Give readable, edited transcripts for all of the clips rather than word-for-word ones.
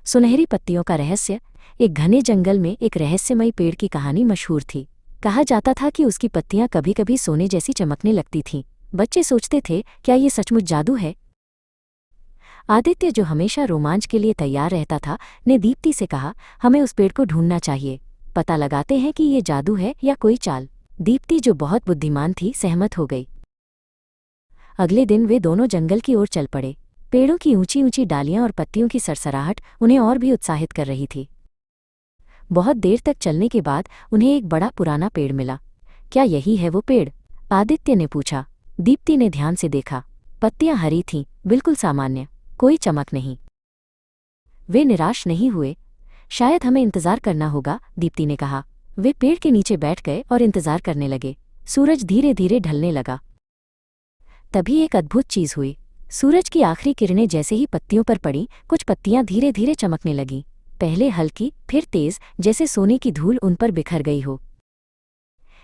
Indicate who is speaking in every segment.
Speaker 1: सुनहरी पत्तियों का रहस्य। एक घने जंगल में एक रहस्यमयी पेड़ की कहानी मशहूर थी। कहा जाता था कि उसकी पत्तियां कभी कभी सोने जैसी चमकने लगती थीं। बच्चे सोचते थे, क्या ये सचमुच जादू है? आदित्य, जो हमेशा रोमांच के लिए तैयार रहता था, ने दीप्ति से कहा, हमें उस पेड़ को ढूंढना चाहिए। पता लगाते हैं कि ये जादू है या कोई चाल। दीप्ति, जो बहुत बुद्धिमान थी, सहमत हो गई। अगले दिन वे दोनों जंगल की ओर चल पड़े। पेड़ों की ऊंची ऊंची डालियां और पत्तियों की सरसराहट उन्हें और भी उत्साहित कर रही थी। बहुत देर तक चलने के बाद उन्हें एक बड़ा पुराना पेड़ मिला। क्या यही है वो पेड़? आदित्य ने पूछा। दीप्ति ने ध्यान से देखा। पत्तियां हरी थीं, बिल्कुल सामान्य, कोई चमक नहीं। वे निराश नहीं हुए। शायद हमें इंतजार करना होगा, दीप्ति ने कहा। वे पेड़ के नीचे बैठ गए और इंतजार करने लगे। सूरज धीरे धीरे ढलने लगा। तभी एक अद्भुत चीज हुई। सूरज की आखिरी किरणें जैसे ही पत्तियों पर पड़ी, कुछ पत्तियां धीरे धीरे चमकने लगीं। पहले हल्की, फिर तेज, जैसे सोने की धूल उन पर बिखर गई हो।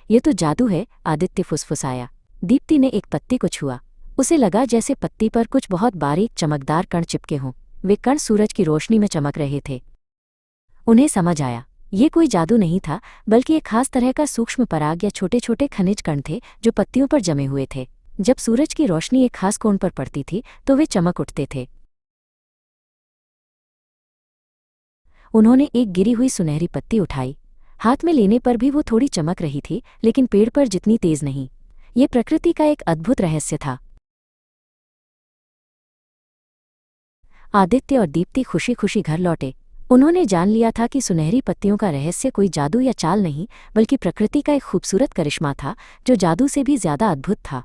Speaker 1: ये तो जादू है, आदित्य फुसफुसाया। दीप्ति ने एक पत्ती को छुआ। उसे लगा जैसे पत्ती पर कुछ बहुत बारीक चमकदार कण चिपके हों। वे कण सूरज की रोशनी में चमक रहे थे। उन्हें समझ आया, ये कोई जादू नहीं था, बल्कि एक खास तरह का सूक्ष्म पराग या छोटे छोटे खनिज कण थे जो पत्तियों पर जमे हुए थे। जब सूरज की रोशनी एक खास कोण पर पड़ती थी तो वे चमक उठते थे। उन्होंने एक गिरी हुई सुनहरी पत्ती उठाई। हाथ में लेने पर भी वो थोड़ी चमक रही थी, लेकिन पेड़ पर जितनी तेज नहीं। ये प्रकृति का एक अद्भुत रहस्य था। आदित्य और दीप्ति खुशी खुशी घर लौटे। उन्होंने जान लिया था कि सुनहरी पत्तियों का रहस्य कोई जादू या चाल नहीं, बल्कि प्रकृति का एक खूबसूरत करिश्मा था, जो जादू से भी ज्यादा अद्भुत था।